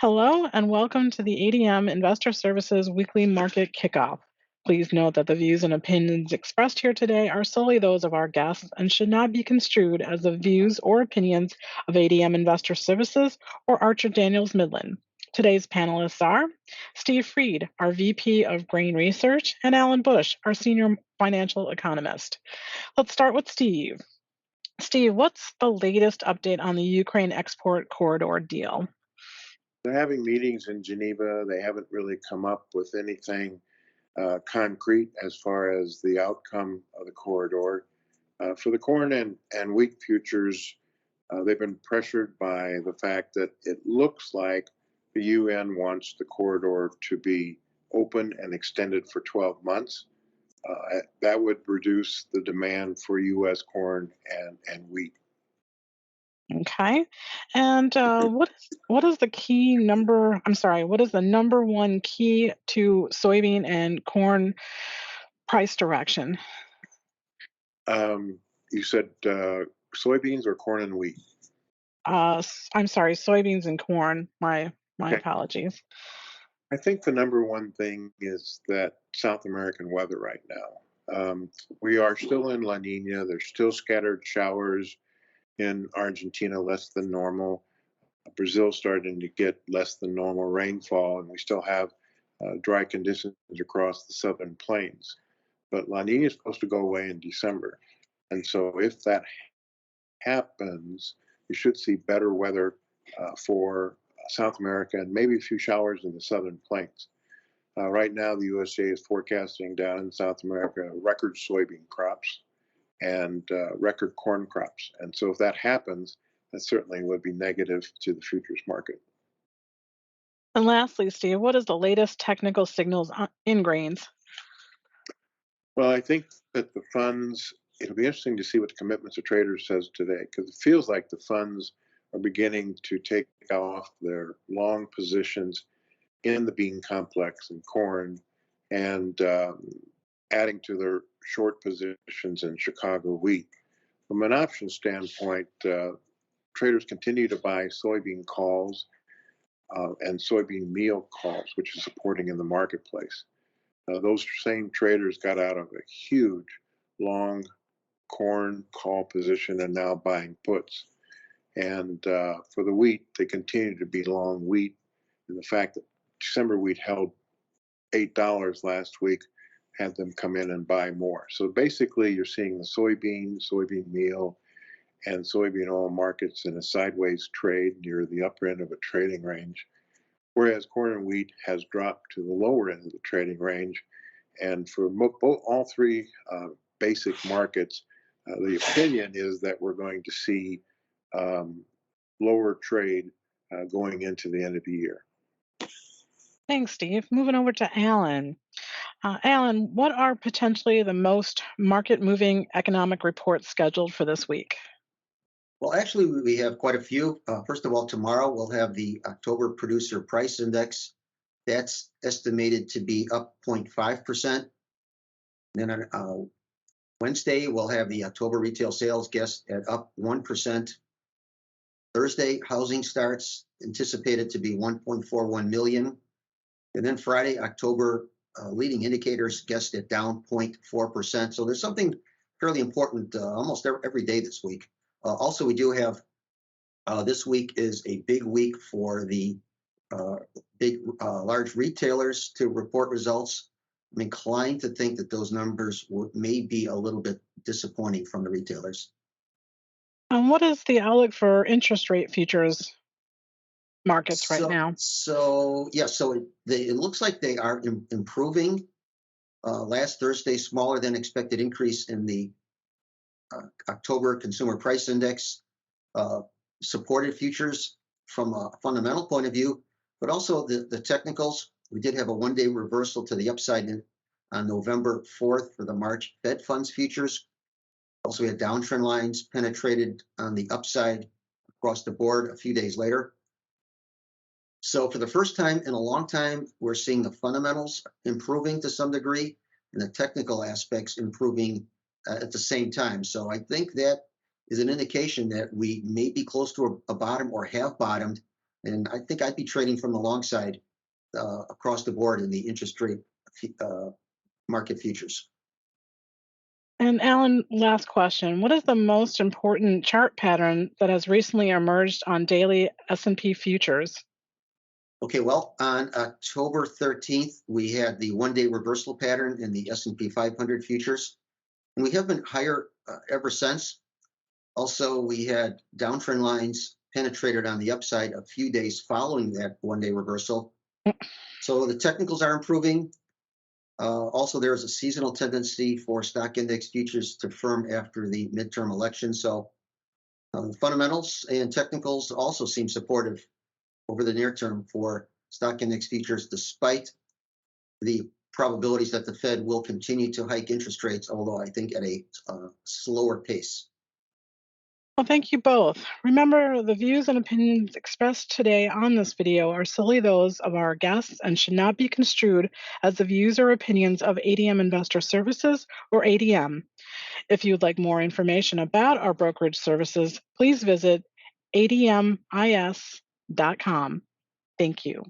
Hello and welcome to the ADM Investor Services weekly market kickoff. Please note that the views and opinions expressed here today are solely those of our guests and should not be construed as the views or opinions of ADM Investor Services or Archer Daniels Midland. Today's panelists are Steve Freed, our VP of Grain Research, and Alan Bush, our Senior Financial Economist. Let's start with Steve. Steve, what's the latest update on the Ukraine export corridor deal? They're having meetings in Geneva. They haven't really come up with anything concrete as far as the outcome of the corridor. For the corn and wheat futures, they've been pressured by the fact that it looks like the UN wants the corridor to be open and extended for 12 months. That would reduce the demand for U.S. corn and wheat. Okay. And what is the key number? I'm sorry, what is the number one key to soybean and corn price direction? You said soybeans or corn and wheat? I'm sorry, soybeans and corn. My Okay. apologies. I think the number one thing is that South American weather right now. We are still in La Nina. There's still scattered showers in Argentina, less than normal. Brazil starting to get less than normal rainfall, and we still have dry conditions across the southern plains. But La Nina is supposed to go away in December. And so if that happens, you should see better weather for South America and maybe a few showers in the southern plains. Right now, the USDA is forecasting down in South America record soybean crops and record corn crops. And so if that happens, that certainly would be negative to the futures market. And lastly, Steve, what is the latest technical signals in grains? Well, I think that the funds, it'll be interesting to see what the commitments of traders says today, because it feels like the funds are beginning to take off their long positions in the bean complex and corn and adding to their short positions in Chicago wheat. From an option standpoint, traders continue to buy soybean calls and soybean meal calls, which is supporting in the marketplace. Those same traders got out of a huge long corn call position and now buying puts. And for the wheat, they continue to be long wheat. And the fact that December wheat held $8 last week had them come in and buy more. So basically, you're seeing the soybean meal, and soybean oil markets in a sideways trade near the upper end of a trading range, whereas corn and wheat has dropped to the lower end of the trading range. And for all three basic markets, the opinion is that we're going to see lower trade going into the end of the year. Thanks, Steve. Moving over to Alan. Alan, what are potentially the most market moving economic reports scheduled for this week? Well, actually, we have quite a few. First of all, tomorrow we'll have the October Producer Price Index. That's estimated to be up 0.5%. Then on Wednesday, we'll have the October Retail Sales guessed at up 1%. Thursday, housing starts anticipated to be 1.41 million. And then Friday, October leading indicators guessed at down 0.4%. So there's something fairly important almost every day this week. Also, we do have this week is a big week for the large retailers to report results. I'm inclined to think that those numbers may be a little bit disappointing from the retailers. And what is the outlook for interest rate futures markets right now? So it looks like they are improving. Last Thursday, smaller than expected increase in the October Consumer Price Index supported futures from a fundamental point of view, but also the technicals. We did have a one-day reversal to the upside on November 4th for the March Fed funds futures. Also, we had downtrend lines penetrated on the upside across the board a few days later. So for the first time in a long time, we're seeing the fundamentals improving to some degree and the technical aspects improving at the same time. So I think that is an indication that we may be close to a bottom or have bottomed. And I think I'd be trading from the long side across the board in the interest rate market futures. And Alan, last question. What is the most important chart pattern that has recently emerged on daily S&P futures? Okay, well, on October 13th, we had the one-day reversal pattern in the S&P 500 futures. And we have been higher ever since. Also, we had downtrend lines penetrated on the upside a few days following that one-day reversal. So the technicals are improving. Also, there is a seasonal tendency for stock index futures to firm after the midterm election. So fundamentals and technicals also seem supportive over the near term for stock index futures, despite the probabilities that the Fed will continue to hike interest rates, although I think at a slower pace. Well, thank you both. Remember, the views and opinions expressed today on this video are solely those of our guests and should not be construed as the views or opinions of ADM Investor Services or ADM. If you would like more information about our brokerage services, please visit admis.com. Thank you.